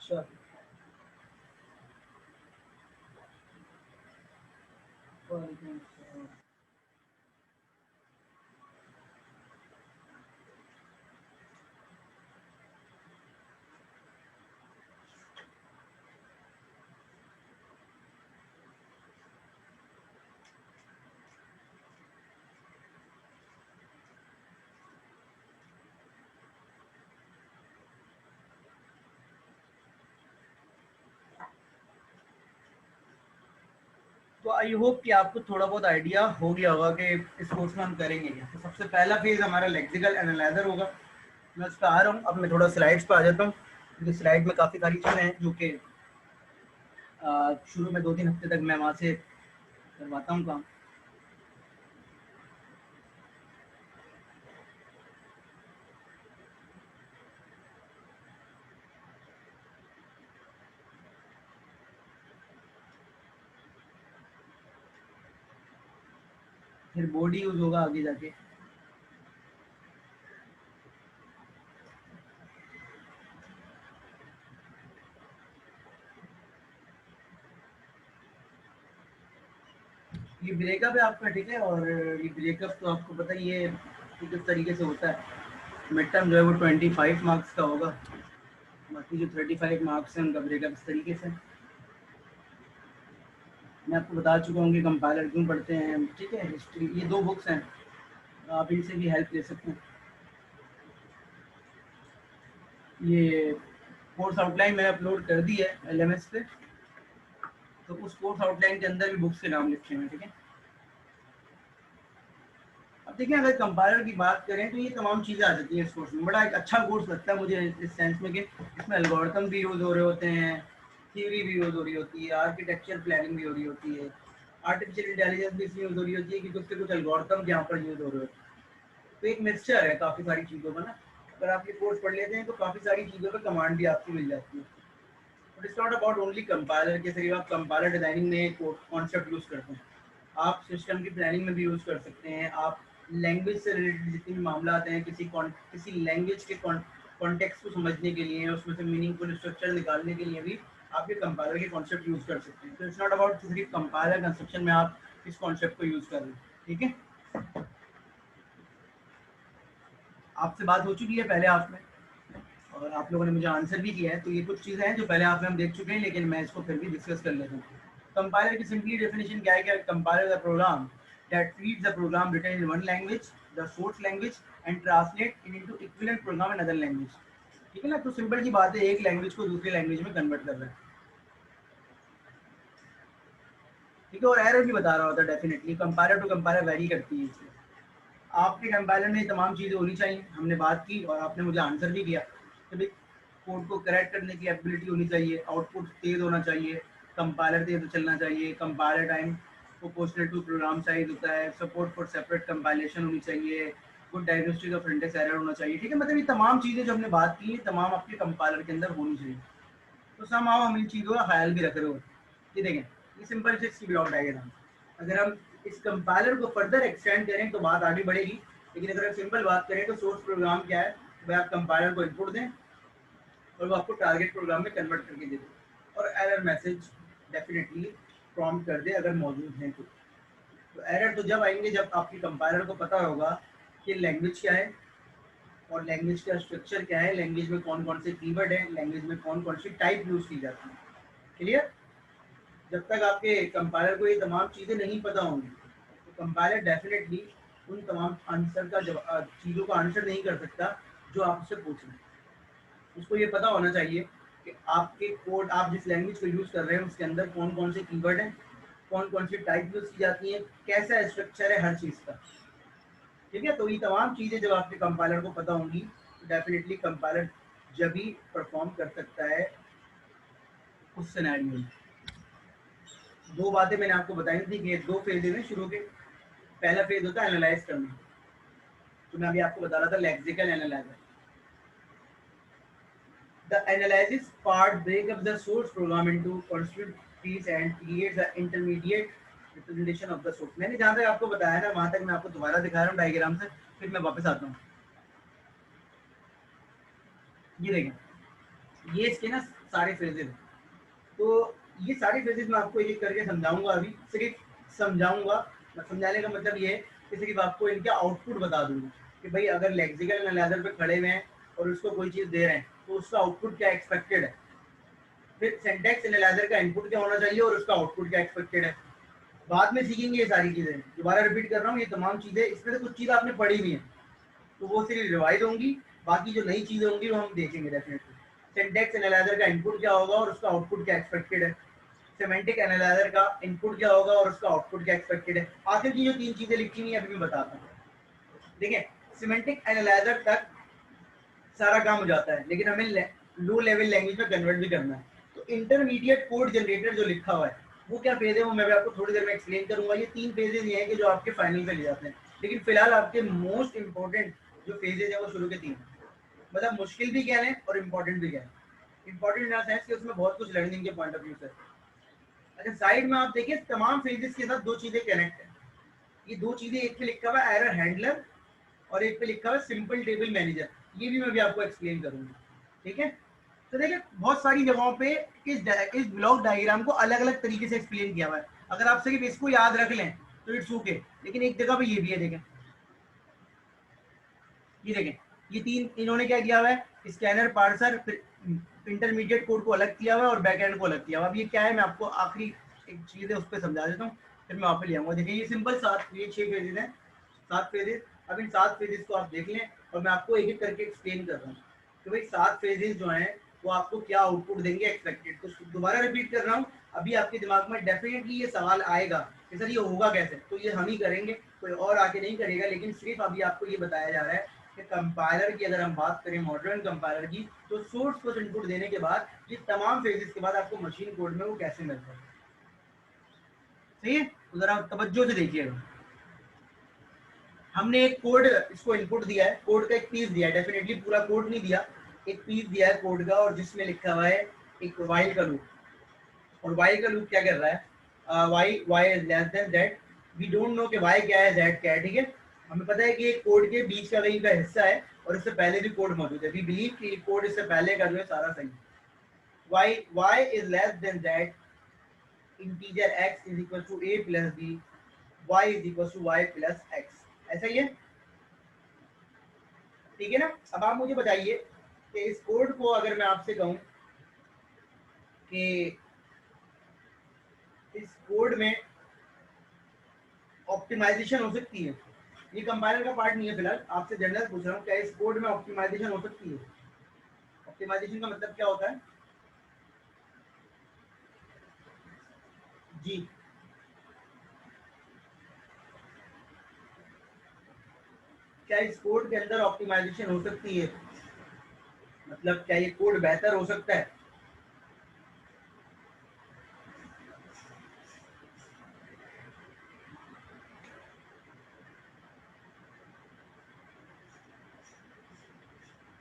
Sure. वालेकुम अस्सलाम। तो आई होप कि आपको थोड़ा बहुत आइडिया हो गया होगा कि इस कोर्स में हम करेंगे क्या। तो सबसे पहला फेज हमारा लेक्सिकल एनालाइजर होगा। मैं उस पर आ रहा हूँ। अब मैं थोड़ा स्लाइड्स पर आ जाता हूँ, क्योंकि स्लाइड में काफ़ी सारी चीज़ें हैं जो कि शुरू में 2-3 हफ्ते तक मैं वहाँ से करवाता हूँ काम। फिर बॉडी यूज़ होगा आगे जाके। ये ब्रेकअप है आपका, ठीक है। और ये ब्रेकअप तो आपको पता ही है कि किस तरीके से होता है। मिड टर्म जो है वो 25 मार्क्स का होगा, बाकी जो 35 मार्क्स हैं उनका ब्रेकअप इस तरीके से। मैं आपको बता चुका हूँ कि कंपाइलर क्यों पढ़ते हैं, ठीक है। हिस्ट्री, ये 2 बुक्स हैं, आप इनसे भी हेल्प ले सकते हैं। ये कोर्स आउटलाइन मैंने अपलोड कर दी है LMS पे, तो उस कोर्स आउटलाइन के अंदर भी बुक्स के नाम लिखे हुए हैं, ठीक है। अब देखिए, अगर कंपाइलर की बात करें तो ये तमाम चीज़ें आ जाती हैं इस कोर्स में। बड़ा एक अच्छा कोर्स लगता है मुझे इस सेंस में कि इसमें एल्गोरिथम भी यूज़ हो रहे होते हैं, थ्योरी भी यूज़ हो रही होती है, आर्किटेक्चर प्लानिंग भी हो रही होती है, आर्टिफिशियल इंटेलिजेंस भी इसमें यूज़ हो रही होती है कि उसके कुछ एल्गोरिथम यहाँ पर यूज़ हो रहे होते हैं। तो एक मिक्सचर है काफ़ी सारी चीज़ों का ना। अगर आप ये कोर्स पढ़ लेते हैं तो काफ़ी सारी चीज़ों पर कमांड भी आपको मिल जाती है। But it's not about only compiler के सिर्फ आप कंपाइलर डिजाइनिंग में कॉन्सेप्ट यूज़ करते हैं, आप सिस्टम की प्लानिंग में भी यूज़ कर सकते हैं। आप लैंग्वेज से रिलेटेड जितने भी मामला आते हैं, किसी लैंग्वेज के कॉन्टेक्स्ट को समझने के लिए, उसमें से मीनिंगफुल स्ट्रक्चर निकालने के लिए भी आप ये कंपाइलर के कॉन्सेप्ट यूज़ कर सकते हैं। तो इट्स नॉट अबाउट सिर्फ कंपाइलर कंस्ट्रक्शन में आप इस कॉन्सेप्ट को यूज़ कर रहे हैं, ठीक है। आपसे बात हो चुकी है पहले हाफ में, और आप लोगों ने मुझे आंसर भी किया है। तो ये कुछ चीज़ें हैं जो पहले हाफ में हम देख चुके हैं, लेकिन मैं इसको फिर भी डिस्कस कर लेता हूँ। कंपाइलर की सिंपली डेफिनेशन क्या है? Compiler the program that reads the program written in one language, the source language, and translate it into equivalent program in other language। ठीक है ना। तो सिंपल सी बात है, एक लैंग्वेज को दूसरी लैंग्वेज में कन्वर्ट कर रहा है, ठीक है। और एरर भी बता रहा होता है। Definitely compiler to compiler vary करती है इसमें। आपके कंपाइलर में तमाम चीज़ें होनी चाहिए, हमने बात की और आपने मुझे आंसर भी किया कि भाई कोड को करेक्ट करने की एबिलिटी होनी चाहिए, आउटपुट तेज़ होना चाहिए, कंपाइलर तेज़ चलना चाहिए, compiler time proportional to program size होता है, सपोर्ट फॉर सेपरेट कंपाइलेशन होनी चाहिए, good diagnostic of syntax error होना चाहिए, ठीक है। मतलब ये तमाम चीज़ें जो हमने बात की, तमाम आपके कंपाइलर के अंदर होनी चाहिए। तो समहाउ हम इन चीज़ों का ख्याल भी रख रहे होते हैं। ये देखें, ये सिंपल से इसकी ब्लॉक डायग्राम। अगर हम इस कंपाइलर को फर्दर एक्सटेंड करें तो बात आगे बढ़ेगी, लेकिन अगर हम सिंपल बात करें तो सोर्स प्रोग्राम क्या है? भाई आप कंपाइलर को इनपुट दें और वो आपको टारगेट प्रोग्राम में कन्वर्ट करके दे दे, और एरर मैसेज डेफिनेटली प्रॉम्प्ट कर दे अगर मौजूद हैं तो एरर तो जब आएंगे जब आपकी कंपाइलर को पता होगा कि लैंग्वेज क्या है और लैंग्वेज का स्ट्रक्चर क्या है, लैंग्वेज में कौन कौन से कीवर्ड है, लैंग्वेज में कौन कौन सी टाइप यूज़ की जाती है। क्लियर? जब तक आपके कंपाइलर को ये तमाम चीज़ें नहीं पता होंगी तो कंपाइलर डेफिनेटली उन तमाम आंसर का जवाब, चीज़ों का आंसर नहीं कर सकता जो आप उससे पूछ रहे हैं। उसको ये पता होना चाहिए कि आपके कोड, आप जिस लैंग्वेज को यूज़ कर रहे हैं उसके अंदर कौन कौन से कीवर्ड हैं, कौन कौन सी टाइप यूज़ की जाती हैं, कैसा स्ट्रक्चर है हर चीज़ का, ठीक है। तो ये तमाम चीज़ें जब आपके कंपाइलर को पता होंगी तो डेफिनेटली कंपाइलर जब ही परफॉर्म कर सकता है उस सिनेरियो में। 2 बातें मैंने आपको बताई थी कि 2 फेज में शुरू के। पहला फेज होता है एनालाइज करना, तो मैं अभी आपको बता रहा था lexical analyser. The analysis part break up the source program into constituent trees and creates the intermediate representation of the source. मैंने जहां तक आपको बताया ना वहां तक मैं आपको दोबारा दिखा रहा हूँ डायग्राम से, फिर मैं वापस आता हूँ। ये देखें, ये इसके ना सारे फेजेस। तो ये सारे फेजेस मैं आपको एक एक करके समझाऊंगा, अभी सिर्फ समझाऊंगा, समझाने का मतलब ये है कि सिर्फ आपको इनके आउटपुट बता दूंगा कि भाई अगर लेक्सिकल एनालाइजर पे खड़े हुए हैं और उसको कोई चीज़ दे रहे हैं तो उसका आउटपुट क्या एक्सपेक्टेड है, फिर सिंटैक्स एनालाइजर का इनपुट क्या होना चाहिए और उसका आउटपुट क्या एक्सपेक्टेड है। बाद में सीखेंगे ये सारी चीज़ें, दोबारा रिपीट कर रहा हूँ, ये तमाम चीज़ें, इसमें से कुछ चीज़ें आपने पढ़ी भी हैं तो वो सिर्फ रिवाइज होंगी, बाकी जो नई चीज़ें होंगी वो हम देखेंगे डेफिनेटली। सिंटैक्स एनालाइजर का इनपुट क्या होगा और उसका आउटपुट क्या एक्सपेक्टेड है, सेमेंटिक एनालाइजर का इनपुट क्या होगा और उसका आउटपुट क्या एक्सपेक्टेड है। आखिर की जो 3 चीज़ें लिखी हुई हैं अभी मैं बताता हूँ। देखिए, सिमेंटिक एनालाइजर तक सारा काम हो जाता है, लेकिन हमें लो लेवल लैंग्वेज में कन्वर्ट भी करना है। तो इंटरमीडिएट कोड जनरेटर जो लिखा हुआ है वो क्या फेज है, वो मैं भी आपको थोड़ी देर में एक्सप्लेन करूंगा। ये 3 फेजेज ये हैं कि जो आपके फाइनल पे ले जाते हैं, लेकिन फिलहाल आपके मोस्ट इंपॉर्टेंट जो फेजेज है वो शुरू के 3, मतलब मुश्किल भी क्या है और इम्पोर्टेंट भी क्या है। इंपॉर्टेंट इन सेंस कि उसमें बहुत कुछ लर्निंग के पॉइंट ऑफ व्यू से। अच्छा, साइड में आप देखिए तमाम फेजेस के साथ 2 चीजें कनेक्ट है। ये 2 चीजें, एक पे लिखा हुआ है एरर हैंडलर और एक पे लिखा हुआ है सिंपल टेबल मैनेजर, ये भी मैं भी आपको एक्सप्लेन करूंगा, ठीक है। तो देखिए बहुत सारी जगहों पे इस ब्लॉक डायग्राम को अलग अलग तरीके से एक्सप्लेन किया हुआ है। अगर आप सिर्फ इसको याद रख लें तो इट्स ओके, लेकिन एक जगह पे ये भी है, देखें ये देखें, ये 3 इन्होंने क्या किया हुआ है, स्कैनर, पार्सर, इंटरमीडिएट कोड को अलग किया हुआ है और बैकएंड को अलग किया हुआ है। अब ये क्या है मैं आपको आखिरी एक चीज है उस पर समझा देता हूँ, फिर मैं वहाँ पे ले आऊंगा। देखिए ये सिंपल 7, ये 6 पेजेस हैं, 7 पेजेस। अब इन 7 पेजेस को आप देख लें और मैं आपको एक एक करके एक्सप्लेन कर रहा हूँ कि भाई 7 पेजेस जो हैं वो आपको क्या आउटपुट देंगे एक्सपेक्टेड। तो दोबारा रिपीट कर रहा हूँ, अभी आपके दिमाग में डेफिनेटली ये सवाल आएगा कि सर ये होगा कैसे, तो ये हम ही करेंगे, कोई और आके नहीं करेगा। लेकिन सिर्फ अभी आपको ये बताया जा रहा है कि कंपाइलर की अगर हम बात करें, मॉडर्न कंपाइलर की, तो सोर्स कोड इनपुट देने के बाद ये तमाम फेजेस के बाद आपको मशीन कोड में वो कैसे मिलता है। सही है, तो जरा तवज्जो से देखिएगा। हमने एक कोड इसको इनपुट दिया है, कोड का एक पीस दिया है, डेफिनेटली पूरा कोड नहीं दिया, एक पीस दिया है कोड का, और जिसमें लिखा हुआ है एक वाइल का लूप। और वाई का लूप क्या कर रहा है, Y is less than that, we don't know कि वाई क्या है, जेड क्या है, ठीक है। हमें पता है कि एक कोड के बीच का कहीं का हिस्सा है और इससे पहले भी कोड मौजूद है, वी बिलीव कि कोड इससे पहले का जो है सारा सही है। Y is less than that, integer x is equal to a plus b, y is equal to y plus x, ऐसा ही है, ठीक है ना। अब आप मुझे बताइए कि इस कोड को अगर मैं आपसे कहूं कि इस कोड में ऑप्टिमाइजेशन हो सकती है, ये कंपाइलर का पार्ट नहीं है फिलहाल, आपसे जनरल पूछ रहा हूँ, क्या इस कोड में ऑप्टिमाइजेशन हो सकती है। ऑप्टिमाइजेशन का मतलब क्या होता है जी, क्या इस कोड के अंदर ऑप्टिमाइजेशन हो सकती है, मतलब क्या ये कोड बेहतर हो सकता है।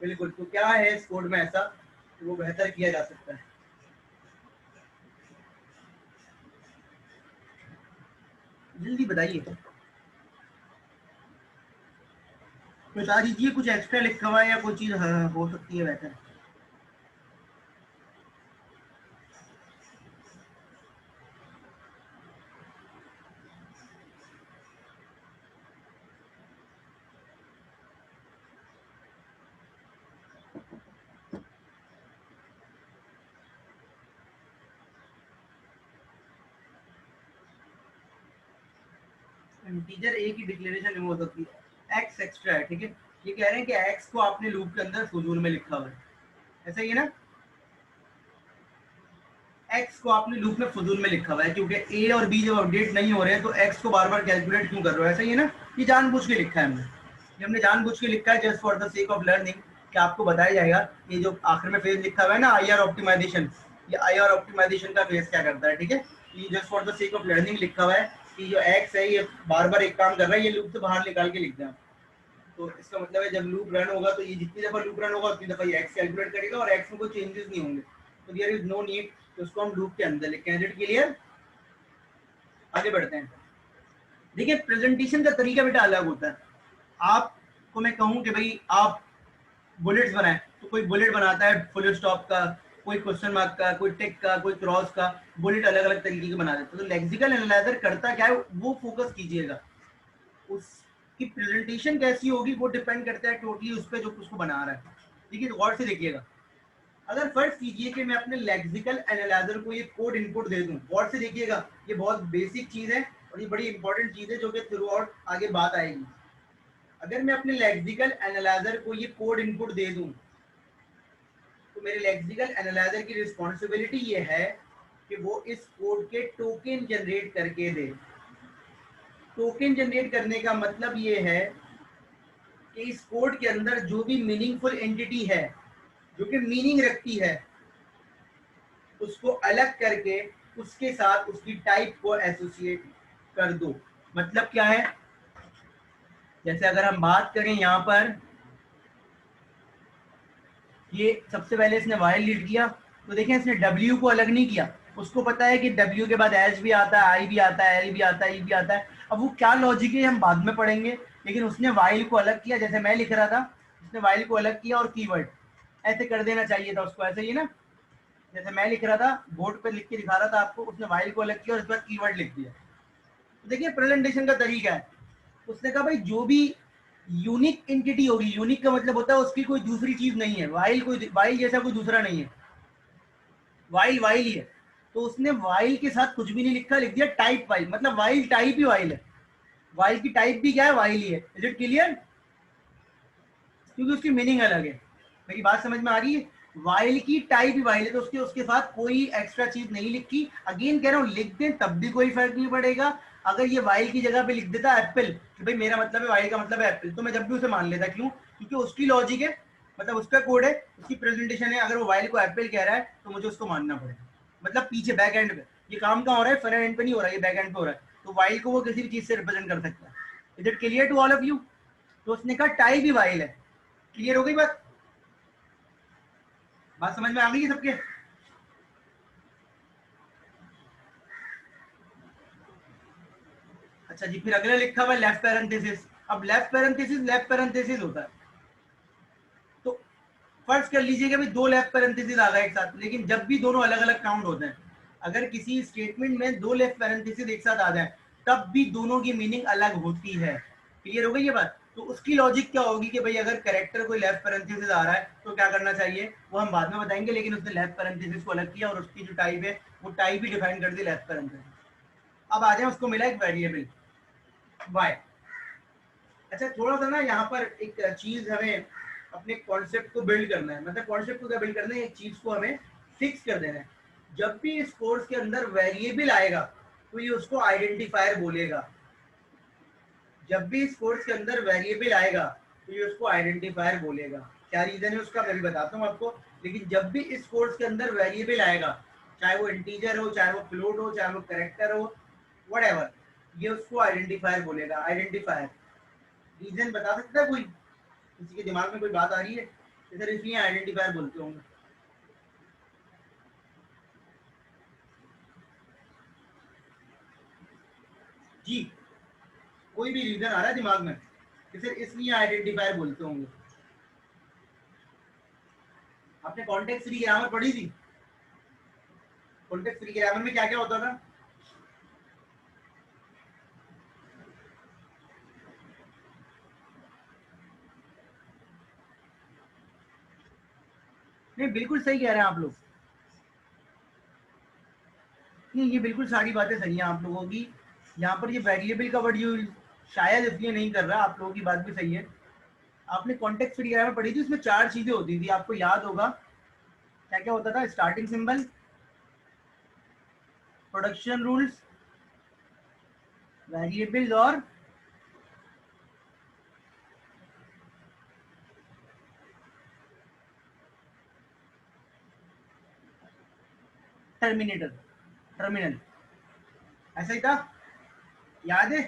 बिल्कुल, तो क्या है इस कोड में ऐसा कि वो बेहतर किया जा सकता है, जल्दी बताइए, बता दीजिए कुछ एक्स्ट्रा लिखा हुआ है या कोई चीज हो सकती है बेहतर। इंटीजर ए की डिक्लेरेशन नहीं हो सकती, एक्स एक्स्ट्रा है, ठीक है। ये कह रहे हैं कि एक्स को आपने लूप के अंदर फजूल में लिखा हुआ है, ऐसा ही है ना, एक्स को आपने लूप में फजूल में लिखा हुआ है, क्योंकि ए और बी जब अपडेट नहीं हो रहे हैं तो एक्स को बार बार कैलकुलेट क्यों कर रहे हो, ऐसा ही है ना। ये जानबूझ के लिखा है हमने, ये हमने जानबूझ के लिखा है just for the sake of learning, कि आपको बताया जाएगा ये जो आखिर में फेज लिखा हुआ है ना आई आर ऑप्टिमाइजेशन, ये आई आर ऑप्टिमाइजेशन का फेज क्या करता है, ठीक है। ये just for the sake of learning लिखा हुआ है कि जो एक्स है ये बार बार एक काम कर रहा है, ये लूप से बाहर निकाल के लिख दें। तो इसका मतलब है जब लूप रन होगा तो ये जितनी दफा लूप रन होगा उतनी दफा ये एक्स कैलकुलेट करेगा और एक्स में कोई चेंजेस नहीं होंगे, तो देयर इज नो नीड, तो उसको हम लूप के अंदर लिखें। इज इट क्लियर, आगे बढ़ते हैं। देखिए प्रेजेंटेशन का तरीका बेटा अलग होता है, आपको मैं कहूं कि भाई आप बुलेट्स बनाएं तो कोई बुलेट बनाता है फुल स्टॉप का, कोई क्वेश्चन मार्क का, कोई टिक का, कोई क्रॉस का, बुलेट अलग अलग तरीके के बना देते हैं। तो लेक्सिकल एनालाइजर करता क्या है, वो फोकस कीजिएगा। उसकी प्रेजेंटेशन कैसी होगी वो डिपेंड करता है टोटली उस पर जो उसको बना रहा है। ठीक है, गौर से देखिएगा। अगर फर्स्ट कीजिए कि मैं अपने लेक्सिकल एनालाइजर को ये कोड इनपुट दे दूं, गौर से देखिएगा, ये बहुत बेसिक चीज है और ये बड़ी इंपॉर्टेंट चीज है जो कि थ्रू आउट आगे बात आएगी। अगर मैं अपने लेक्सिकल एनालाइजर को ये कोड इनपुट दे दूं, तो मेरे लेक्सिकल एनालाइजर की रिस्पॉन्सिबिलिटी ये है कि वो इस कोड के टोकन जनरेट करके दे। टोकन जनरेट करने का मतलब ये है कि इस कोड के अंदर जो भी मीनिंगफुल एंटिटी है, जो कि मीनिंग रखती है, उसको अलग करके उसके साथ उसकी टाइप को एसोसिएट कर दो। मतलब क्या है, जैसे अगर हम बात करें यहाँ पर, ये सबसे पहले इसने वाइल लीड किया, तो देखें इसने W को अलग नहीं किया। उसको पता है कि W के बाद H भी आता है, I भी आता है, L भी आता है, E भी आता है। अब वो क्या लॉजिक है हम बाद में पढ़ेंगे, लेकिन उसने वाइल को अलग किया। जैसे मैं लिख रहा था, उसने वाइल को अलग किया और कीवर्ड ऐसे कर देना चाहिए था उसको, ऐसे ही ना। जैसे मैं लिख रहा था, बोर्ड पे लिख के दिखा रहा था आपको, उसने वाइल को अलग किया और उसके बाद कीवर्ड लिख दिया। तो देखिए प्रेजेंटेशन का तरीका है। उसने कहा भाई जो भी यूनिक एंटिटी होगी, यूनिक का मतलब होता है उसकी कोई दूसरी चीज नहीं है, वाइल जैसा कोई दूसरा नहीं है, वाइल वाइल ही है। तो उसने वाइल के साथ कुछ भी नहीं लिखा, लिख दिया टाइप वाइल, मतलब वाइल टाइप ही वाइल है। वाइल की टाइप भी क्या है, वाइल ही है। Is it clear? क्योंकि उसकी मीनिंग अलग है। मेरी बात समझ में आ रही है? वाइल की टाइप ही वाइल है, तो उसके उसके साथ कोई एक्स्ट्रा चीज नहीं लिखी। अगेन कह रहा हूँ, लिख दें तब भी कोई फर्क नहीं पड़ेगा। अगर ये वाइल की जगह पे लिख देता एप्पल, कि भाई मेरा मतलब है वाइल का मतलब है एप्पल, तो मैं जब भी उसे मान लेता। क्यों? क्योंकि उसकी लॉजिक है, मतलब उसका कोड है, उसकी प्रेजेंटेशन है। अगर वो वाइल को एप्पल कह रहा है तो मुझे उसको मानना पड़ेगा। मतलब पीछे बैक एंड पे ये काम कहाँ हो रहा है, फ्रंट एंड पे नहीं हो रहा है, ये बैक एंड पे हो रहा है। तो वाइल को वो किसी भी चीज से रिप्रेजेंट कर सकता है। Is it clear to all of you? तो उसने कहा टाइप ही वाइल है। क्लियर हो गई बात? बात समझ में आ गई है सबके? अच्छा जी, फिर अगला लिखा हुआ लेफ्ट पैरेंथेसिस। अब लेफ्ट पैरेंथेसिस होता है, तो फर्ज कर लीजिए कि भाई दो लेफ्ट पैरेंथेसिस आ गए एक साथ, लेकिन जब भी दोनों अलग अलग काउंट होते हैं, अगर किसी स्टेटमेंट में दो लेफ्ट पैरेंथेसिस एक साथ आ जाए, तब भी दोनों की मीनिंग अलग होती है। क्लियर हो गई ये बात? तो उसकी लॉजिक क्या होगी कि भाई अगर कैरेक्टर कोई लेफ्ट पैरेंथेसिस आ रहा है तो क्या करना चाहिए, वो हम बाद में बताएंगे। लेकिन उसने लेफ्ट पैरेंथेसिस को अलग किया और उसकी जो टाइप है वो टाइप ही डिफाइन कर दी लेफ्ट पैरेंथेसिस। अब आ जाए, उसको मिला एक वेरिएबल वाई। अच्छा, थोड़ा सा ना यहाँ पर एक चीज हमें अपने कॉन्सेप्ट को बिल्ड करना है। मतलब कॉन्सेप्ट को क्या बिल्ड करना है, एक चीज को हमें फिक्स कर देना है। जब भी इस कोर्स के अंदर वेरिएबल आएगा तो ये उसको आइडेंटिफायर बोलेगा। जब भी इस कोर्स के अंदर वेरिएबल आएगा तो ये उसको आइडेंटिफायर बोलेगा। क्या रीजन है उसका मैं भी बताता हूँ आपको। लेकिन जब भी इस कोर्स के अंदर वेरिएबल आएगा, चाहे वो इंटीजर हो, चाहे वो फ्लोट हो, चाहे वो कैरेक्टर हो, व्हाटएवर, ये उसको आइडेंटिफायर बोलेगा। आइडेंटिफायर रीजन बता सकता है कोई? किसी के दिमाग में कोई बात आ रही है? सर इसलिए आइडेंटिफायर बोलते होंगे। जी, कोई भी रीजन आ रहा है दिमाग में कि सर इसलिए आइडेंटिफायर बोलते होंगे? आपने कॉन्टेक्स्ट फ्री ग्रामर पढ़ी थी? कॉन्टेक्स्ट फ्री ग्रामर में क्या क्या होता था? नहीं, बिल्कुल सही कह रहे हैं आप लोग। नहीं, ये बिल्कुल सारी बातें सही हैं आप लोगों की। यहाँ पर ये वेरिएबल का वर्ड यूज शायद इसलिए नहीं कर रहा, आप लोगों की बात भी सही है। आपने कॉन्टेक्स्ट फ्री ग्रामर पढ़ी थी, उसमें चार चीजें होती थी, आपको याद होगा। क्या क्या होता था? Starting symbol, production rules, variables और टर्मिनेटर, टर्मिनल। ऐसा ही था, याद है?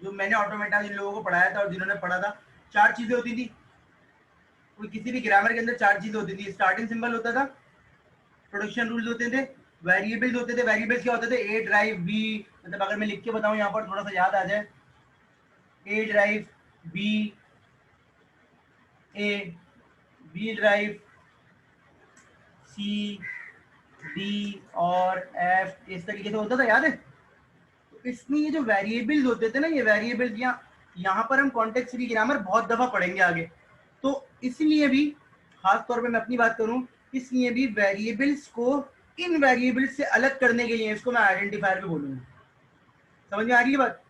जो मैंने ऑटोमेटा जिन लोगों को पढ़ाया था और जिन्होंने पढ़ा था, चार चीजें होती थी। कोई किसी भी ग्रामर के अंदर चार चीजें होती थी। स्टार्टिंग सिंबल होता था, प्रोडक्शन रूल्स होते थे, वेरिएबल्स होते थे। वेरिएबल्स क्या होते थे? ए ड्राइव बी, मतलब अगर मैं लिख के बताऊं यहाँ पर थोड़ा सा याद आ जाए, ए ड्राइव बी, ए, बी ड्राइव सी, डी और एफ इस तरीके से होता था, याद है? तो इसमें ये जो वेरिएबल्स होते थे ना, ये वेरिएबल्स यहाँ पर हम कॉन्टेक्स्ट फ्री ग्रामर बहुत दफा पढ़ेंगे आगे, तो इसलिए भी खास तौर पे मैं अपनी बात करूं, इसलिए भी वेरिएबल्स को इन वेरिएबल्स से अलग करने के लिए इसको मैं आइडेंटिफायर भी बोलूंगा। समझ में आ रही है बात?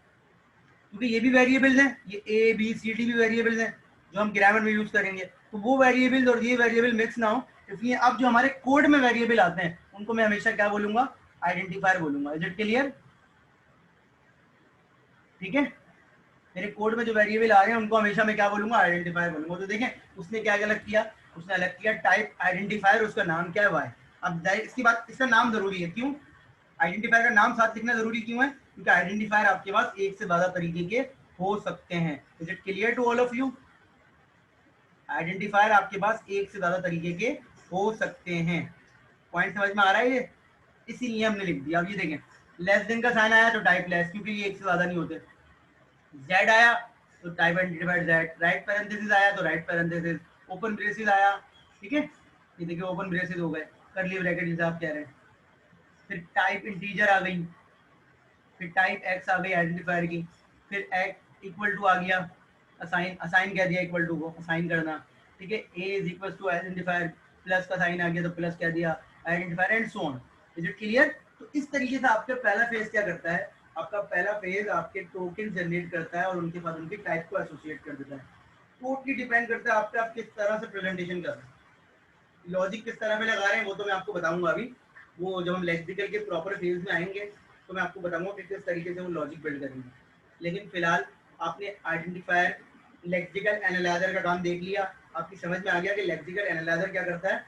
क्योंकि ये भी वेरिएबल्स हैं, ये ए बी सी डी भी वेरिएबल्स हैं जो हम ग्रामर में यूज करेंगे, तो वो वेरिएबल्स और ये वेरिएबल मिक्स ना हो, इसलिए अब जो हमारे कोड में वेरिएबल आते हैं उनको मैं हमेशा क्या बोलूंगा? आइडेंटिफायर बोलूंगा। Is it clear? ठीक है, मेरे कोड में जो वेरिएबल आ रहे हैं उनको हमेशा मैं क्या बोलूंगा? आइडेंटिफायर बोलूंगा। तो देखें उसने क्या अलग किया, उसने अलग किया टाइप आइडेंटिफायर, उसका नाम क्या है? वाई। अब इसकी बात, इसका नाम जरूरी है, क्यों? आइडेंटिफायर का नाम साथ लिखना जरूरी क्यों है? क्योंकि आइडेंटिफायर आपके पास एक से ज्यादा तरीके के हो सकते हैं। Is it clear to all of you? Identifier आपके पास एक से ज्यादा तरीके के हो सकते हैं। पॉइंट समझ में आ रहा है ये? इसीलिए हमने लिख दिया। अब ये देखें, लेस देन का साइन आया तो टाइप लेस, क्योंकि ये एक से ज्यादा नहीं होते। जेड आया तो type identified Z, right parenthesis आया तो राइट पैरेंथेसिस, ओपन ब्रेसेस आया, ठीक है, ये देखिए ओपन ब्रेसेस हो गए, कर्ली ब्रैकेट जिसे आप कह रहे हैं। फिर टाइप इंटीजर आ गई, फिर टाइप एक्स आ गई आइडेंटिफायर की, फिर एक्स इक्वल टू आ गया, असाइन, असाइन कह दिया इक्वल टू को, असाइन करना, ठीक है। A is equal to identifier, plus का साइन आ गया तो प्लस कह दिया identifier, and so on. Is it clear? तो इस तरीके से आपका पहला फेज क्या करता है? आपका पहला फेज आपके टोकन जनरेट करता है और उनके साथ उनकी टाइप को एसोसिएट कर देता है। टोटली डिपेंड करता है आप पे, आप किस तरह से प्रेजेंटेशन कर रहे हैं, लॉजिक किस तरह पे लगा रहे हैं, वो तो मैं आपको बताऊंगा अभी। वो जब हम लेक्सिकल के प्रॉपर फेज में आएंगे तो मैं आपको बताऊंगा कि किस तरीके से वो लॉजिक बिल्ड करेंगे। लेकिन फिलहाल आपने आइडेंटिफायर लेक्सिकल एनालाइजर का काम देख लिया, आपकी समझ में आ गया कि लेक्सिकल एनालाइजर क्या करता है।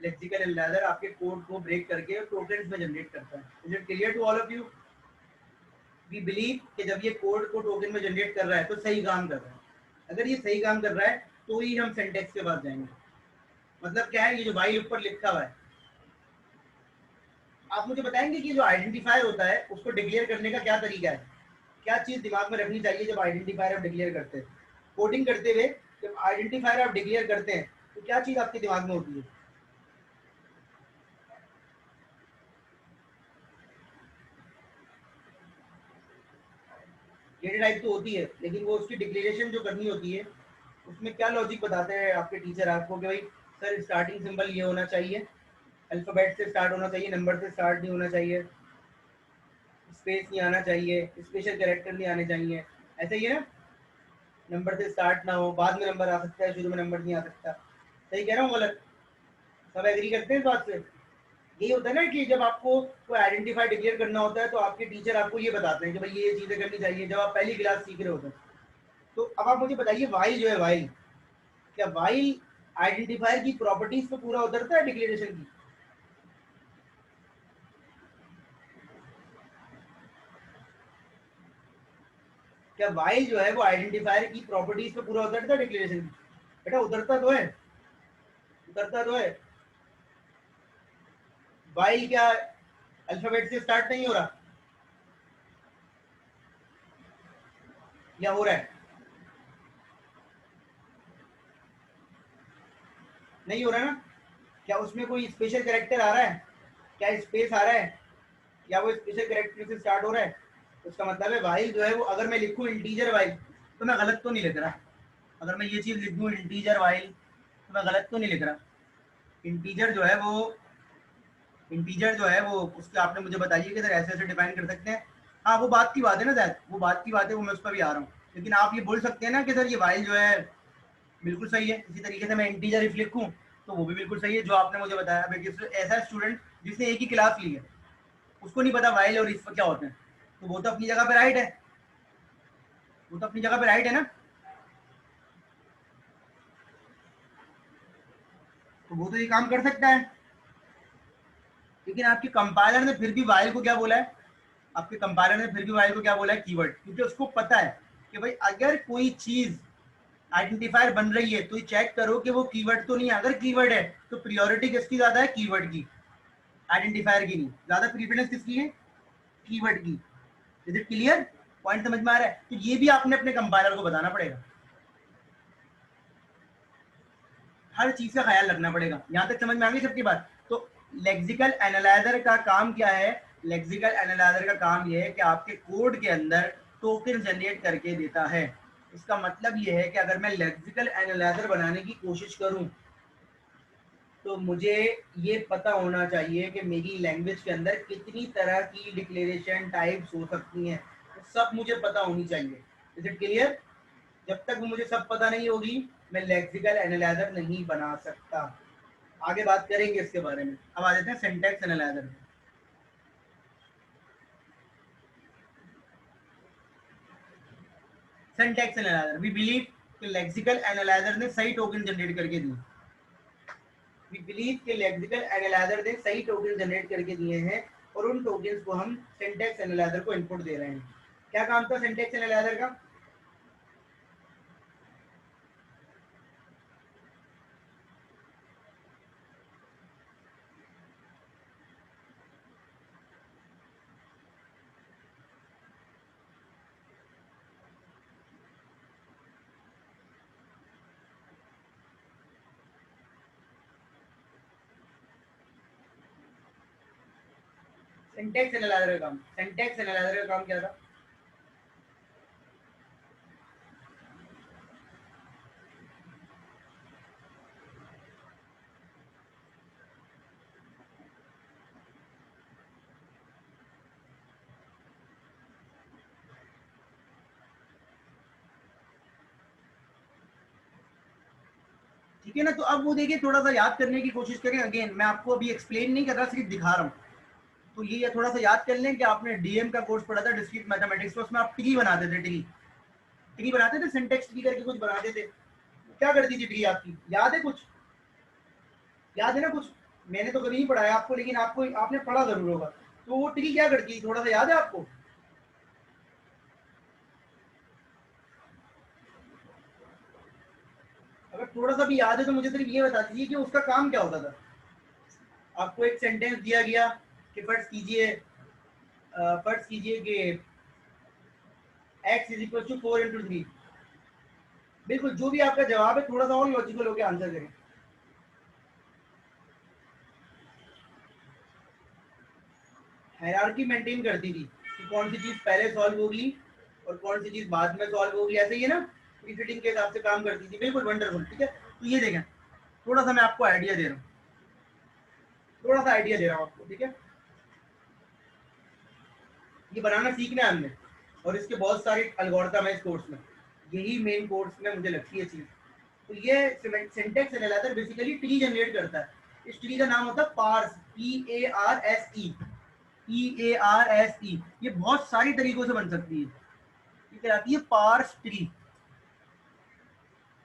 लेक्सिकल एनालाइजर आपके कोड को ब्रेक करके टोकन्स में जनरेट करता है। Is it clear to all of you? We believe कि जब ये कोड को टोकन में जनरेट कर रहा है तो सही काम कर रहा है। अगर ये सही काम कर रहा है तो ही हम सिंटैक्स के पास जाएंगे। मतलब क्या है, ये जो वाइल ऊपर लिखा हुआ है, आप मुझे बताएंगे कि जो आइडेंटिफायर होता है उसको डिक्लेयर करने का क्या तरीका है? क्या चीज दिमाग में रखनी चाहिए जब आइडेंटिफायर आप डिक्लेयर करते हैं? कोडिंग करते हुए जब आइडेंटिफायर आप डिक्लेयर करते हैं तो क्या चीज आपके दिमाग में होती है? डेटा टाइप तो होती है, लेकिन वो उसकी डिक्लेरेशन जो करनी होती है उसमें क्या लॉजिक बताते हैं आपके टीचर आपको कि भाई सर स्टार्टिंग सिंबल ये होना चाहिए, अल्फाबेट से स्टार्ट होना चाहिए, नंबर से स्टार्ट नहीं होना चाहिए, स्पेस नहीं आना चाहिए, स्पेशल कैरेक्टर नहीं आने चाहिए, ऐसा ही है ना? नंबर से स्टार्ट ना हो, बाद में नंबर आ सकता है, शुरू में नंबर नहीं आ सकता। सही कह रहा हूँ गलत? सब एग्री करते हैं इस बात से? यही होता है ना कि जब आपको कोई आइडेंटिफाई डिक्लेयर करना होता है तो आपके टीचर आपको ये बताते हैं कि भाई ये चीजें करनी चाहिए जब आप पहली क्लास सीख रहे होते हैं। तो अब आप मुझे बताइए, वाइल जो है, वाइल, क्या वाइल आइडेंटिफायर की प्रॉपर्टीज पे पूरा उतरता है डिक्लेरेशन की? क्या वाइल जो है वो आइडेंटिफायर की प्रॉपर्टीज पे पूरा उतरता है डिक्लेरेशन की? बेटा उतरता तो है, उतरता तो है। वाइल क्या अल्फाबेट से स्टार्ट नहीं हो रहा या हो रहा है? नहीं हो रहा ना? क्या उसमें कोई स्पेशल कैरेक्टर आ रहा है? क्या स्पेस आ रहा है? या वो स्पेशल कैरेक्टर से स्टार्ट हो रहा है? तो उसका मतलब है वाइल जो है वो, अगर मैं लिखूं इंटीजर वाइल तो मैं गलत तो नहीं लिख रहा। अगर मैं ये चीज लिख दूं इंटीजर वाइल तो मैं गलत तो नहीं लिख रहा। इंटीजर जो है वो, इंटीजर जो है वो उसके आपने मुझे बताइए कि सर ऐसे ऐसे डिफाइन कर सकते हैं। हाँ वो बात की बात है ना सर, वो बात की बात है, वो मैं उस पर भी आ रहा हूँ। लेकिन आप ये बोल सकते हैं ना कि सर ये वाइल जो है बिल्कुल सही है, इसी तरीके से मैं इंटीजर इफ लिखूं तो वो भी बिल्कुल सही है जो आपने मुझे बताया। अब ऐसा स्टूडेंट जिसने एक ही क्लास ली है, उसको नहीं पता वाइल और इफ क्या होते हैं, तो वो तो अपनी जगह पे राइट है, वो तो अपनी जगह पे राइट है ना? तो वो तो ये काम कर सकता है। लेकिन आपके कंपाइलर ने फिर भी वाइल को क्या बोला है? आपके कंपाइलर ने फिर भी वाइल को क्या बोला है? कीवर्ड, क्योंकि उसको पता है कि भाई अगर कोई चीज आइडेंटिफायर बन रही है तो ये चेक करो कि वो कीवर्ड तो नहीं है। अगर कीवर्ड है तो प्रियोरिटी किसकी ज्यादा है? कीवर्ड की, आइडेंटिफायर की नहीं। ज्यादा प्रीफरेंस किसकी है? कीवर्ड की। Is it clear? पॉइंट समझ में आ रहा है? तो ये भी आपने अपने कंपाइलर को बताना पड़ेगा, हर चीज का ख्याल रखना पड़ेगा। यहाँ तक समझ में आ गई सबकी बात? तो लेक्सिकल एनालाइजर का काम क्या है? लेक्सिकल एनालाइजर का काम यह है कि आपके कोड के अंदर टोकन जनरेट करके देता है। इसका मतलब यह है कि अगर मैं लेक्सिकल एनालाइजर बनाने की कोशिश करूं तो मुझे ये पता होना चाहिए कि मेरी लैंग्वेज के अंदर कितनी तरह की डिक्लेरेशन टाइप्स हो सकती हैं, तो सब मुझे पता होनी चाहिए। Is it clear? जब तक मुझे सब पता नहीं होगी मैं लेक्सिकल एनालाइजर नहीं बना सकता। आगे बात करेंगे इसके बारे में। अब आ जाते हैं सिंटैक्स एनालाइजर में। सिंटैक्स एनालाइजर, वी बिलीव कि लेक्सिकल एनालाइजर ने सही टोकन जनरेट करके दिए। वी बिलीव कि लेक्सिकल एनालाइजर ने सही टोकन जनरेट करके दिए हैं और उन टोकन्स को हम सिंटैक्स एनालाइजर को इनपुट दे रहे हैं। क्या काम था सिंटैक्स एनालाइजर का? सिंटैक्स एनालाइजर का काम, सिंटैक्स एनालाइजर का काम क्या था? ठीक है ना? तो अब वो देखिए, थोड़ा सा याद करने की कोशिश करें। अगेन मैं आपको अभी एक्सप्लेन नहीं कर रहा, सिर्फ दिखा रहा हूँ। तो ये थोड़ा सा याद कर लें कि आपने डीएम का कोर्स पढ़ा था, डिस्क्रीट मैथमेटिक्स, तो उसमें आप ट्री बनाते थे। ट्री ट्री बनाते थे, सिंटेक्स ट्री करके कुछ बनाते थे। क्या करती थी ट्री आपकी? याद है कुछ? याद है ना कुछ? मैंने तो कभी नहीं पढ़ाया आपको, लेकिन आपको आपने पढ़ा जरूर होगा। तो वो ट्री क्या करती थी, थोड़ा सा याद है आपको? अगर थोड़ा सा भी याद है तो मुझे सिर्फ ये बता दीजिए कि उसका काम क्या होता था। आपको एक सेंटेंस दिया गया कि फर्ज कीजिए कि x इज इक्वल टू 4 × 3। बिल्कुल, जो भी आपका जवाब है थोड़ा सा और लॉजिकल होकर आंसर करें। हायरार्की मेंटेन करती थी कि कौन सी चीज पहले सॉल्व होगी और कौन सी चीज बाद में सॉल्व होगी, ऐसे ही है ना? फिटिंग के हिसाब से काम करती थी। बिल्कुल वंडरफुल। ठीक है, तो ये देखें, थोड़ा सा मैं आपको आइडिया दे रहा हूँ, थोड़ा सा आइडिया दे रहा हूँ आपको। ठीक है, ये बनाना सीखना है हमने, और इसके बहुत सारे एल्गोरिथम है इस कोर्स में। यही मेन कोर्स में मुझे लगती है चीज। तो ये syntax analyser basically tree generate करता है। इस ट्री का नाम होता है पार्स, PARSE। PARSE ये बहुत सारी तरीकों से बन सकती है। ये कहलाती है पार्स ट्री।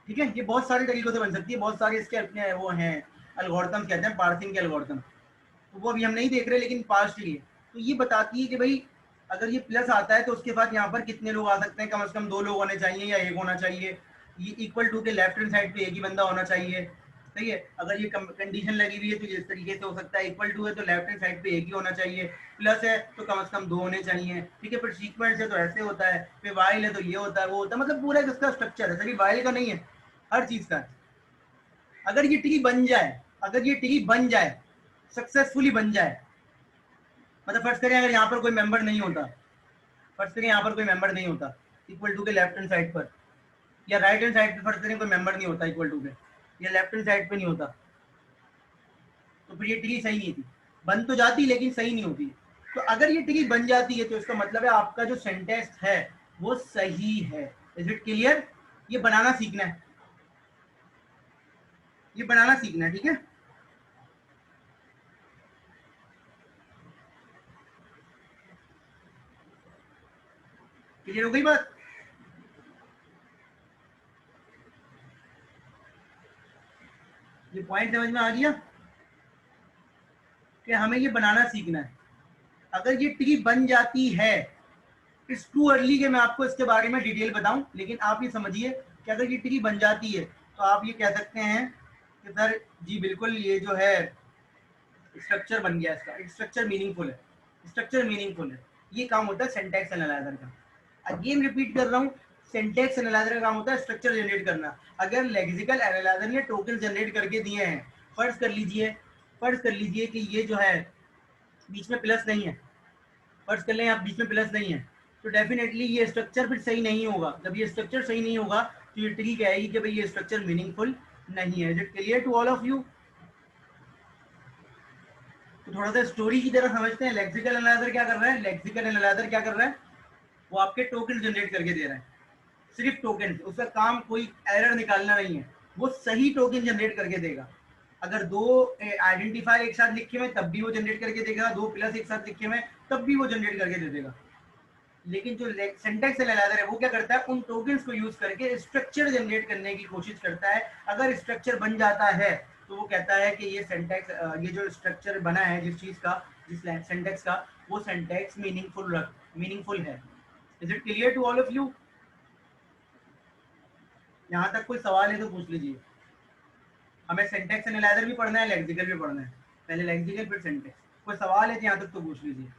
ठीक है, ये बहुत सारे तरीकों से बन सकती है। बहुत सारे इसके अपने वो हैं, एल्गोरिथम कहते हैं, पार्सिंग के एल्गोरिथम। तो वो अभी हम नहीं देख रहे, लेकिन पार्स ट्री है। तो ये बताती है कि भाई अगर ये प्लस आता है तो उसके बाद यहाँ पर कितने लोग आ सकते हैं। कम से कम 2 लोग होने चाहिए या 1 होना चाहिए। ये इक्वल टू के लेफ्ट हैंड साइड पे एक ही बंदा होना चाहिए। सही है। अगर ये कंडीशन लगी हुई है तो इस तरीके से हो सकता है। इक्वल टू है तो लेफ्ट हैंड साइड पे एक ही होना चाहिए। प्लस है तो कम से कम 2 होने चाहिए। ठीक है, फिर सीक्वेंस है तो ऐसे होता है, फिर वाइल है तो ये होता है, वो होता है। मतलब पूरा इसका स्ट्रक्चर है, सिर्फ वाइल का नहीं है, हर चीज का। अगर ये ट्री बन जाए, अगर ये ट्री बन जाए, सक्सेसफुली बन जाए, मतलब फर्ज करें अगर यहाँ पर कोई मेंबर नहीं होता, फर्ज करें यहाँ पर कोई मेंबर नहीं होता इक्वल टू के लेफ्ट हैंड साइड पर, या राइट हैंड साइड पे फर्ज करें कोई मेंबर नहीं होता इक्वल टू के, या लेफ्ट हैंड साइड पे नहीं होता, तो फिर ये ट्री सही नहीं थी। बन तो जाती लेकिन सही नहीं होती। तो अगर ये ट्री बन जाती है तो इसका मतलब है आपका जो सेंटेंस है वो सही है। Is it clear? ये बनाना सीखना है, ये बनाना सीखना है। ठीक है, क्लियर हो गई बात? ये पॉइंट समझ में आ गया कि हमें ये बनाना सीखना है। अगर ये ट्री बन जाती है, इट्स टू अर्ली कि मैं आपको इसके बारे में डिटेल बताऊं, लेकिन आप ये समझिए कि अगर ये ट्री बन जाती है तो आप ये कह सकते हैं कि सर जी बिल्कुल ये जो है स्ट्रक्चर बन गया, इसका स्ट्रक्चर मीनिंगफुल है, स्ट्रक्चर मीनिंगफुल है। ये काम होता है सिंटैक्स एनालाइजर का। अगेन रिपीट कर रहा हूँ, सिंटैक्स एनालाइजर का काम होता है स्ट्रक्चर जनरेट करना। अगर लेक्सिकल एनालाइजर ने टोकन जनरेट करके दिए हैं, फर्ज कर लीजिए फर्ज कर लीजिए कि ये जो है बीच में प्लस नहीं है, फर्ज कर लें आप बीच में प्लस नहीं है, तो डेफिनेटली ये स्ट्रक्चर फिर सही नहीं होगा। जब ये स्ट्रक्चर सही नहीं होगा तो ये ट्रिक आएगी कि भाई ये स्ट्रक्चर मीनिंगफुल नहीं है। Is it clear to all of you? तो थोड़ा सा स्टोरी की तरह समझते हैं। लेक्सिकल एनालाइजर क्या कर रहा है? लेक्सिकल एनालाइजर क्या कर रहा है? वो आपके टोकन जनरेट करके दे रहा है, सिर्फ टोकन। उसका काम कोई एरर निकालना नहीं है, वो सही टोकन जनरेट करके देगा। अगर दो आइडेंटिफायर एक साथ लिखे हुए तब भी वो जनरेट करके देगा, दो प्लस एक साथ लिखे हुए तब भी वो जनरेट करके दे देगा। लेकिन जो सिंटैक्स एनालाइजर है वो क्या करता है? उन टोकन्स को यूज करके स्ट्रक्चर जनरेट करने की कोशिश करता है। अगर स्ट्रक्चर बन जाता है तो वो कहता है कि ये सिंटैक्स, ये जो स्ट्रक्चर बना है जिस चीज का, जिस सिंटैक्स का, वो सिंटैक्स मीनिंगफुल है। Is it clear to all of you? यहाँ तक कोई सवाल है तो पूछ लीजिए। हमें सिंटैक्स एनालाइजर भी पढ़ना है, लेक्सिकल भी पढ़ना है। पहले लेक्सिकल फिर सिंटैक्स। कोई सवाल है तो यहाँ तक तो पूछ लीजिए।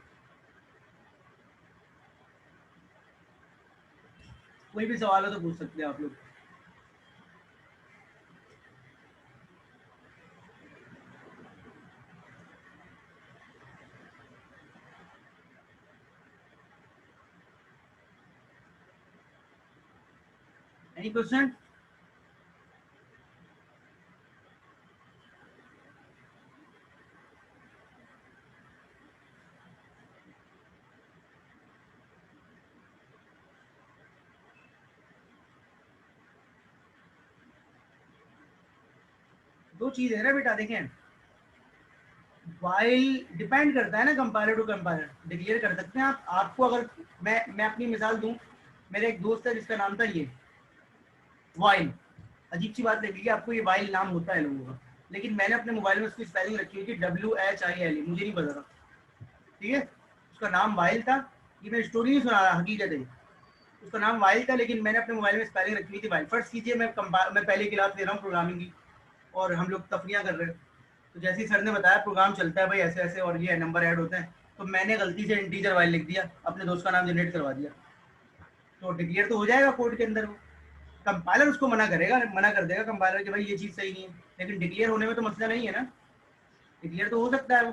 कोई भी सवाल हो तो पूछ सकते हैं आप लोग। Any question? दो चीज है ना बेटा, देखें, वाइल डिपेंड करता है ना कंपाइलर टू कंपाइलर। डिक्लेयर कर सकते हैं आप। आपको अगर मैं अपनी मिसाल दूं, मेरे एक दोस्त है जिसका नाम था ये वाइल। अजीब सी बात लगेगी आपको, ये वाइल नाम होता है लोगों का, लेकिन मैंने अपने मोबाइल में उसकी स्पेलिंग रखी हुई थी WHILE, मुझे नहीं पता था, ठीक है। उसका नाम वाइल था। ये मैं स्टोरी नहीं सुना रहा, हकीकत है। उसका नाम वाइल था, लेकिन मैंने अपने मोबाइल में स्पेलिंग रखी हुई थी वाइल। फर्स्ट कीजिए मैं पहली क्लास ले रहा हूँ प्रोग्रामिंग की, और हम लोग तफरियाँ कर रहे हैं। तो जैसे ही सर ने बताया प्रोग्राम चलता है भाई ऐसे ऐसे और ये नंबर ऐड होते हैं, तो मैंने गलती से इंटीजर वाइल लिख दिया, अपने दोस्त का नाम जनरेट करवा दिया। तो डिक्लेयर तो हो जाएगा कोड के अंदर। वो कंपाइलर उसको मना करेगा, मना कर देगा कंपाइलर कि भाई ये चीज़ सही नहीं है, लेकिन डिक्लेयर होने में तो मसला नहीं है ना। डिक्लेयर तो हो सकता है। वो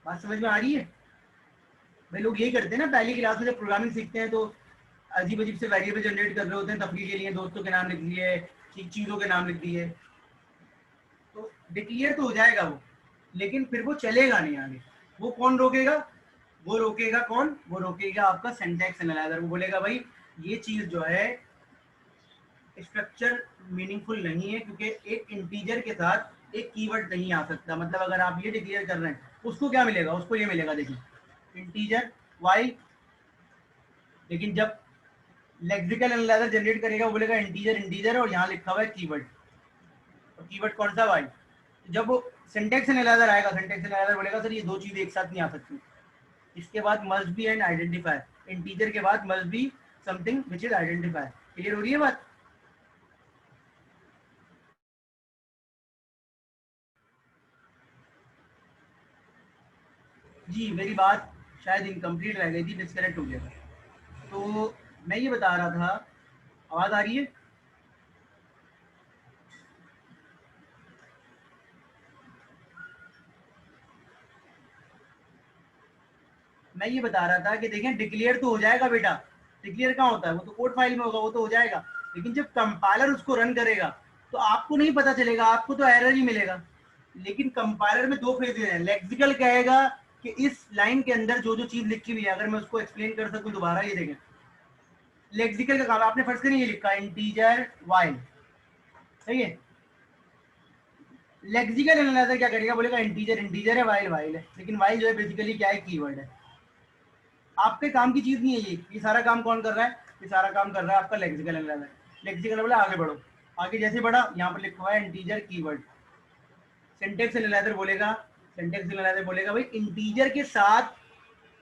बात समझ में आ रही है? भाई लोग यही करते हैं ना, पहली क्लास में जब प्रोग्रामिंग सीखते हैं तो अजीब अजीब से वेरिएबल जनरेट कर रहे होते हैं तफरीह के लिए, दोस्तों के नाम लिख दिए, चीज़ों के नाम लिख दिए। तो डिक्लेयर तो हो जाएगा वो, लेकिन फिर वो चलेगा नहीं आगे। वो कौन रोकेगा? वो रोकेगा कौन? वो रोकेगा आपका सिंटैक्स एनालाइजर। वो बोलेगा भाई ये चीज जो है स्ट्रक्चर मीनिंगफुल नहीं है, क्योंकि एक इंटीजर के साथ एक कीवर्ड नहीं आ सकता। मतलब अगर आप ये डिक्लेयर कर रहे हैं, उसको क्या मिलेगा? उसको ये मिलेगा, देखिए, इंटीजर वाई। लेकिन जब लेक्सिकल एनालाइजर जनरेट करेगा वो बोलेगा इंटीजर इंटीजर है और यहाँ लिखा हुआ है कीवर्ड, और कीवर्ड कौन सा? वाई। जब वो सिंटैक्स एनालाइजर आएगा, सिंटैक्स एनालाइजर बोलेगा सर ये दो चीजें एक साथ नहीं आ सकती, इसके बाद must be and identifier. Integer के बाद must be something which is identifier. Clear हो रही है बात? जी, मेरी बात शायद इनकम्प्लीट रह गई थी, डिस्कनेक्ट हो गया था। तो मैं ये बता रहा था, आवाज आ रही है? मैं ये बता रहा था कि देखें, डिक्लेयर तो हो जाएगा बेटा। डिक्लेयर कहाँ होता है? वो तो कोड फाइल में होगा, वो तो हो जाएगा। लेकिन जब कंपाइलर उसको रन करेगा तो आपको नहीं पता चलेगा, आपको तो एरर ही मिलेगा। लेकिन कंपाइलर में दो फेजेज हैं। लेक्सिकल कहेगा कि इस लाइन के अंदर जो जो चीज लिखी हुई है, अगर मैं उसको एक्सप्लेन कर सकूं दोबारा, ये देखें, लेक्सिकल का काम आपने फर्स्ट नहीं ये लिखा इंटीजर वाइल, सही है। लेक्सिकल एनालाइजर क्या करेगा? बोलेगा इंटीजर इंटीजर है, वाइल वाइल है। लेकिन वाइल जो है बेसिकली क्या है? कीवर्ड है। आपके काम की चीज नहीं है ये सारा काम कौन कर रहा है? ये सारा काम कर रहा है आपका लेक्सिकल एनालाइजर। लेक्सिकल बोला आगे बढ़ो, आगे जैसे बढ़ा यहाँ पर लिखा हुआ है इंटीजर कीवर्ड। सिंटैक्स एनालाइजर बोलेगा, सिंटैक्स एनालाइजर बोलेगा भाई इंटीजर के साथ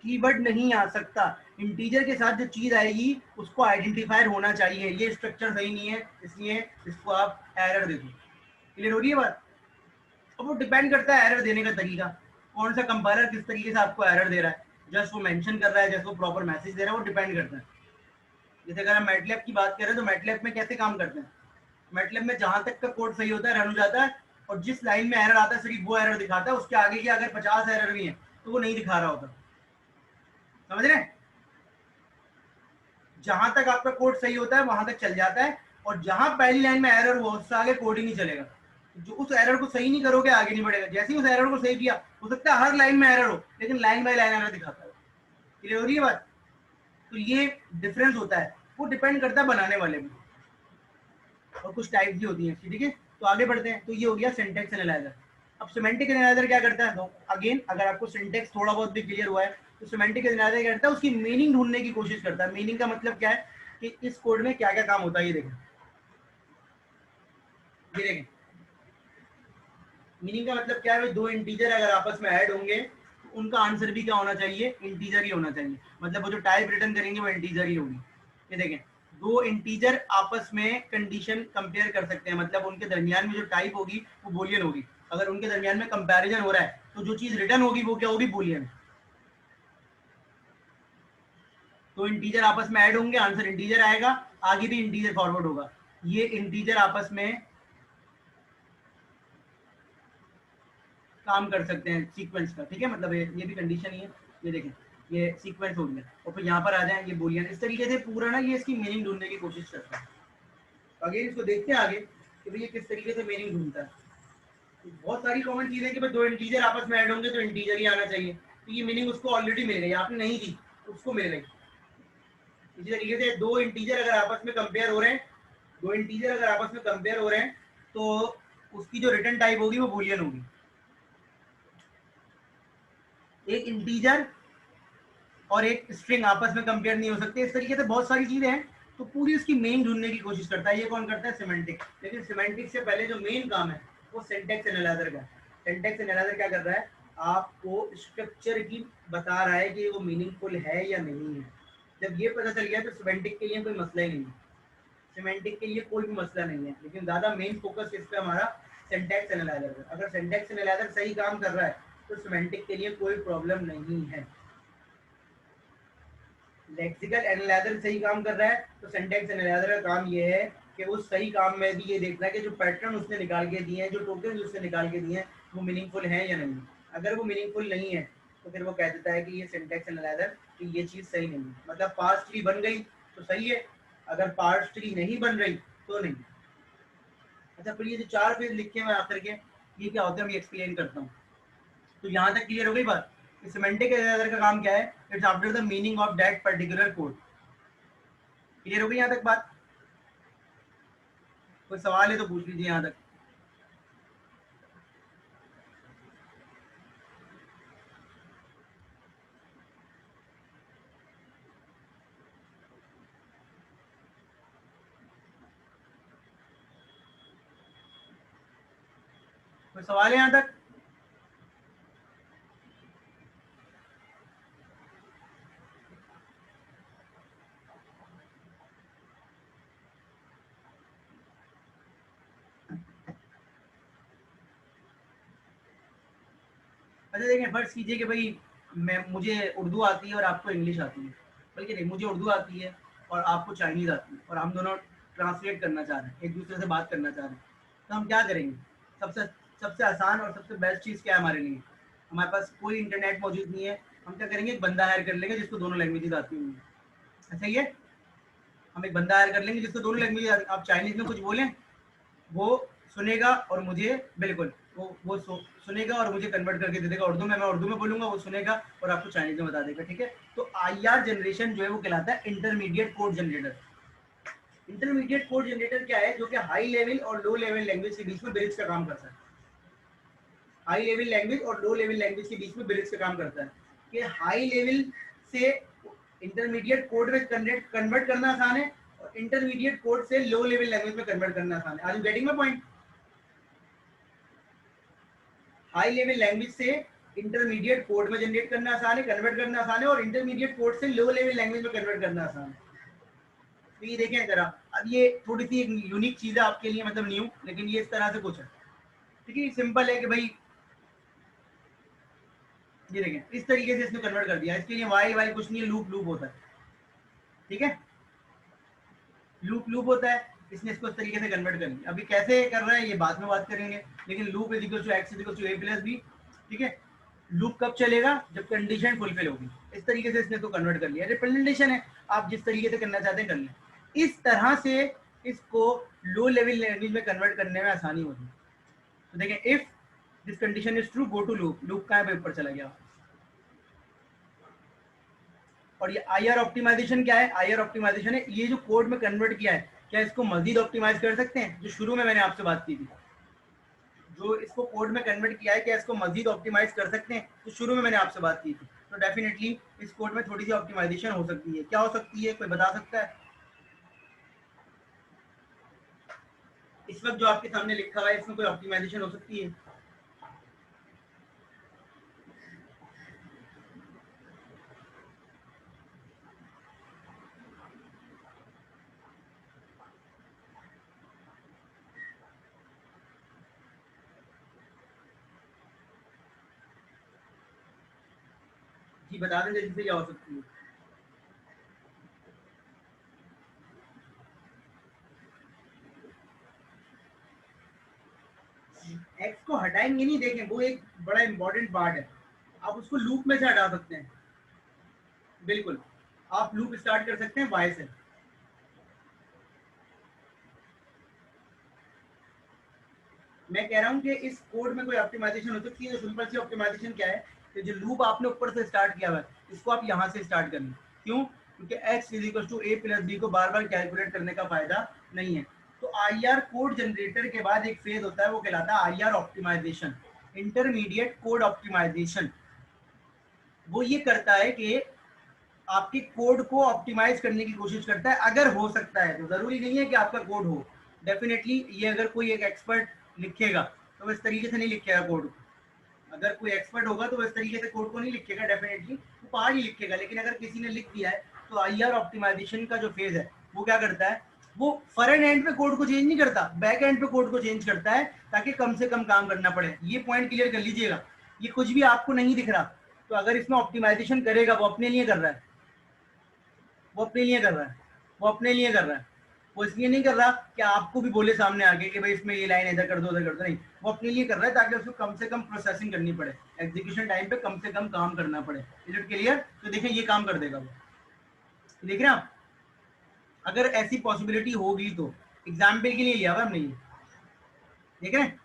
कीवर्ड नहीं आ सकता, इंटीजर के साथ जो चीज आएगी उसको आइडेंटिफायर होना चाहिए। ये स्ट्रक्चर सही नहीं है, इसलिए इसको आप एरर दे दो। क्लियर हो रही है बात? अब वो डिपेंड करता है एरर देने का तरीका, कौन सा कंपाइलर किस तरीके से आपको एरर दे रहा है, जस्ट वो मेंशन कर रहा है, जस्ट वो प्रॉपर मैसेज दे रहा है, वो डिपेंड करता है। जैसे अगर हम मैटलैब की बात करें तो मैटलैब में कैसे काम करते हैं? मैटलैब में जहां तक का कोड सही होता है, रन हो जाता है, और जिस लाइन में एरर आता है सिर्फ वो एरर दिखाता है, उसके आगे के अगर 50 एरर भी हैं तो वो नहीं दिखा रहा होता। समझ रहे हैं? जहां तक आपका कोड सही होता है वहां तक चल जाता है, और जहां पहली लाइन में एरर हुआ उससे आगे कोड ही नहीं चलेगा। जो उस एरर को सही नहीं करोगे आगे नहीं बढ़ेगा। जैसे ही उस एरर को सही किया, हो सकता है हर लाइन में एरर हो, लेकिन लाइन बाय लाइन एरर दिखाता है। क्लियर हो रही है बात? तो ये डिफरेंस होता है, वो डिपेंड करता है बनाने वाले में, और कुछ टाइप्स भी होती हैं इसकी। ठीक है, तो आगे बढ़ते हैं। तो ये हो गया सिंटैक्स एनालाइजर। अब सिमेंटिक एनालाइजर क्या करता है? तो अगेन अगर आपको सिंटैक्स थोड़ा बहुत भी क्लियर हुआ है तो सिमेंटिक एनालाइजर क्या करता है? उसकी मीनिंग ढूंढने की कोशिश करता है। मीनिंग का मतलब क्या है कि इस कोड में क्या क्या काम होता है। ये देखें, ये देखें, मीनिंग का मतलब क्या है? भाई दो इंटीजर अगर आपस में ऐड होंगे तो उनका आंसर भी क्या होना चाहिए? इंटीजर ही होना चाहिए। मतलब वो जो टाइप रिटर्न करेंगे वो इंटीजर ही होगी। ये देखें, दो इंटीजर आपस में कंडीशन कंपेयर कर सकते हैं, मतलब उनके दरमियान में जो टाइप होगी वो बूलियन होगी। अगर उनके दरमियान में कंपैरिजन हो रहा है तो जो चीज रिटर्न होगी वो क्या होगी? बूलियन। तो इंटीजर आपस में ऐड होंगे, आंसर इंटीजर आएगा, आगे भी इंटीजर फॉरवर्ड होगा। ये इंटीजर आपस में काम कर सकते हैं सीक्वेंस का। ठीक है, मतलब ये भी कंडीशन ही है। ये देखें, ये सीक्वेंस हो गया, और फिर यहाँ पर आ जाए ये बूलियन। इस तरीके से पूरा ना ये इसकी मीनिंग ढूंढने की कोशिश करता है। अगेन इसको देखते हैं आगे कि भाई ये किस तरीके से मीनिंग ढूंढता है। तो बहुत सारी कॉमन चीजें कि भाई दो इंटीजर आपस में ऐड होंगे तो इंटीजर ही आना चाहिए। तो ये मीनिंग उसको ऑलरेडी मिल गई, आपने नहीं दी, उसको मिल गई। इसी तरीके से दो इंटीजर अगर आपस में कंपेयर हो रहे हैं, दो इंटीजर अगर आपस में कंपेयर हो रहे हैं तो उसकी जो रिटर्न टाइप होगी वो बूलियन होगी। एक इंटीजर और एक स्ट्रिंग आपस में कंपेयर नहीं हो सकते। इस तरीके से बहुत सारी चीजें हैं। तो पूरी उसकी मेन ढूंढने की कोशिश करता है। ये कौन करता है? सिमेंटिक। लेकिन सिमेंटिक से पहले जो मेन काम है वो सिंटैक्स एनालाइजर का। सिंटैक्स एनालाइजर क्या कर रहा है? आपको स्ट्रक्चर की बता रहा है कि वो मीनिंगफुल है या नहीं है। जब ये पता चल गया तो सिमेंटिक के लिए कोई मसला ही नहीं है। सिमेंटिक के लिए कोई भी मसला नहीं है, लेकिन ज्यादा मेन फोकस इस पे हमारा सिंटैक्स एनालाइजर है। अगर सिंटैक्स एनालाइजर सही काम कर रहा है तो सिमेंटिक के लिए कोई प्रॉब्लम नहीं है। लेक्सिकल एनालाइजर सही काम कर रहा है तो सिंटैक्स एनालाइजर का काम ये है कि उस सही काम में भी ये देखना है कि जो पैटर्न उसने निकाल के दिए हैं, जो टोकन उसने निकाल के दिए हैं, वो मीनिंगफुल हैं या नहीं। अगर वो मीनिंगफुल नहीं है तो फिर वो कह देता है कि ये सिंटैक्स एनालाइजर कि ये चीज़ सही नहीं है। मतलब पार्स ट्री बन गई तो सही है, अगर पार्स ट्री नहीं बन रही तो नहीं। अच्छा, फिर ये जो चार पेज लिखे हुए आखिर के, ये क्या होता है? मैं एक्सप्लेन करता हूँ। तो यहाँ तक क्लियर हो गई बात? सिमेंटिक एनालाइजर का काम क्या है? It's after the meaning of that particular code. Clear हो गई यहाँ तक बात? कोई सवाल है तो पूछ लीजिए यहाँ तक। कोई सवाल है यहाँ तक? अच्छा देखिए, फर्ज कीजिए कि भाई मुझे उर्दू आती है और आपको इंग्लिश आती है, बल्कि नहीं, मुझे उर्दू आती है और आपको चाइनीज़ आती है, और हम दोनों ट्रांसलेट करना चाह रहे हैं, एक दूसरे से बात करना चाह रहे हैं। तो हम क्या करेंगे? सबसे सबसे आसान और सबसे बेस्ट चीज़ क्या है हमारे लिए? हमारे पास कोई इंटरनेट मौजूद नहीं है, हम क्या करेंगे? एक बंदा हायर कर लेंगे जिसको दोनों लैंग्वेजेस आती होंगी। ऐसा ही है, हम एक बंदा हायर कर लेंगे जिसको दोनों लैंग्वेजेस आती। आप चाइनीज़ में कुछ बोलें, वो सुनेगा और मुझे बिल्कुल सुनेगा और मुझे कन्वर्ट करके दे देगा उर्दू में। मैं उर्दू में बोलूंगा, वो सुनेगा और आपको चाइनीज में बता देगा। ठीक है, तो आईआर जनरेशन जो है वो कहलाता है intermediate code generator. Intermediate code generator क्या है? जो कि हाई लेवल और लो लेवल लैंग्वेज के बीच में ब्रिज का काम करता है। हाई लेवल लैंग्वेज और लो लेवल लैंग्वेज के बीच में ब्रिज का काम करता है कि हाई लेवल से इंटरमीडिएट कोड में कन्वर्ट करना आसान है, और इंटरमीडिएट कोड से लो लेवल लैंग्वेज में कन्वर्ट करना आसान है। Are you getting my point? High level language से इंटरमीडिएट कोड में जनरेट करना आसान है, कन्वर्ट करना आसान है, और इंटरमीडिएट कोड से लो लेवल लैंग्वेज में कन्वर्ट करना आसान है। तो ये देखें जरा, अब ये थोड़ी सी एक यूनिक चीज है आपके लिए, मतलब न्यू, लेकिन ये इस तरह से कुछ है। ठीक है, सिंपल है कि भाई ये देखें इस तरीके से इसने कन्वर्ट कर दिया। इसके लिए वाई कुछ नहीं है, लूप लूप होता है। ठीक है, लूप लूप होता है। इसने इसको इस तरीके से कन्वर्ट कर लिया। अभी कैसे कर रहा है ये बाद में बात करेंगे, लेकिन loop is equal to X is equal to A plus B. ठीक है, लूप कब चलेगा? जब कंडीशन फुलफिल होगी। इस तरीके से इसने तो कन्वर्ट कर लिया। रिप्रेजेंटेशन है, आप जिस तरीके से करना चाहते हैं कर लें। इस तरह से इसको लो लेवल लैंग्वेज में कन्वर्ट करने में आसानी होगी। तो देखें, if this condition is true go to loop, loop कहाँ पे ऊपर चला गया। और ये आईआर ऑप्टिमाइजेशन क्या है? आईआर ऑप्टिमाइजेशन है ये जो कोड में कन्वर्ट किया है, क्या इसको मजीद ऑप्टिमाइज कर सकते हैं? जो शुरू में मैंने आपसे बात की थी, जो इसको कोड में कन्वर्ट किया है, क्या इसको मजीद ऑप्टिमाइज कर सकते हैं? तो शुरू में मैंने आपसे बात की थी। तो डेफिनेटली इस कोड में थोड़ी सी ऑप्टिमाइजेशन हो सकती है। क्या हो सकती है, कोई बता सकता है? इस वक्त जो आपके सामने लिखा हुआ है इसमें कोई ऑप्टिमाइजेशन हो सकती है? जी बता दें जल्दी से, क्या हो सकती है? एक्स को हटाएंगे नहीं, देखें वो एक बड़ा इंपॉर्टेंट पार्ट है। आप उसको लूप में से हटा सकते हैं। बिल्कुल, आप लूप स्टार्ट कर सकते हैं वाई से। मैं कह रहा हूं कि इस कोड में कोई ऑप्टिमाइजेशन हो सकती है। जो सिंपल सी ऑप्टिमाइजेशन क्या है कि जो लूप आपने ऊपर से स्टार्ट किया हुआ है, इसको आप यहां से स्टार्ट कर लें। क्यों? क्योंकि x is equal to A plus B को बार बार कैलकुलेट करने का फायदा नहीं है। तो आईआर कोड जनरेटर के बाद एक फेज होता है, वो कहलाता है IR optimisation, intermediate code optimisation. वो ये करता है कि आपके कोड को ऑप्टिमाइज करने की कोशिश करता है, अगर हो सकता है। तो जरूरी नहीं है कि आपका कोड हो। डेफिनेटली ये अगर कोई एक एक्सपर्ट लिखेगा तो वो इस तरीके से नहीं लिखेगा कोड को। अगर कोई एक्सपर्ट होगा तो वो इस तरीके से कोड को नहीं लिखेगा, डेफिनेटली वो पहाड़ ही लिखेगा। लेकिन अगर किसी ने लिख दिया है तो आईआर ऑप्टिमाइजेशन का जो फेज है वो क्या करता है, वो फ्रंट एंड पे कोड को चेंज नहीं करता, बैक एंड पे कोड को चेंज करता है, ताकि कम से कम काम करना पड़े। ये पॉइंट क्लियर कर लीजिएगा। ये कुछ भी आपको नहीं दिख रहा, तो अगर इसमें ऑप्टिमाइजेशन करेगा वो अपने लिए कर रहा है, वो अपने लिए कर रहा है, वो अपने लिए कर रहा है। वो इसलिए नहीं कर रहा कि आपको भी बोले सामने आके कि भाई इसमें ये लाइन इधर कर दो उधर कर दो, नहीं। वो अपने लिए कर रहा है ताकि उसको कम से कम प्रोसेसिंग करनी पड़े, एग्जीक्यूशन टाइम पे कम से कम काम करना पड़े। Is it clear? तो देखिए ये काम कर देगा वो। देख रहे हैं आप? अगर ऐसी पॉसिबिलिटी होगी तो एग्जाम्पल के लिए लिया हुआ हमने ये, देख रहे हैं?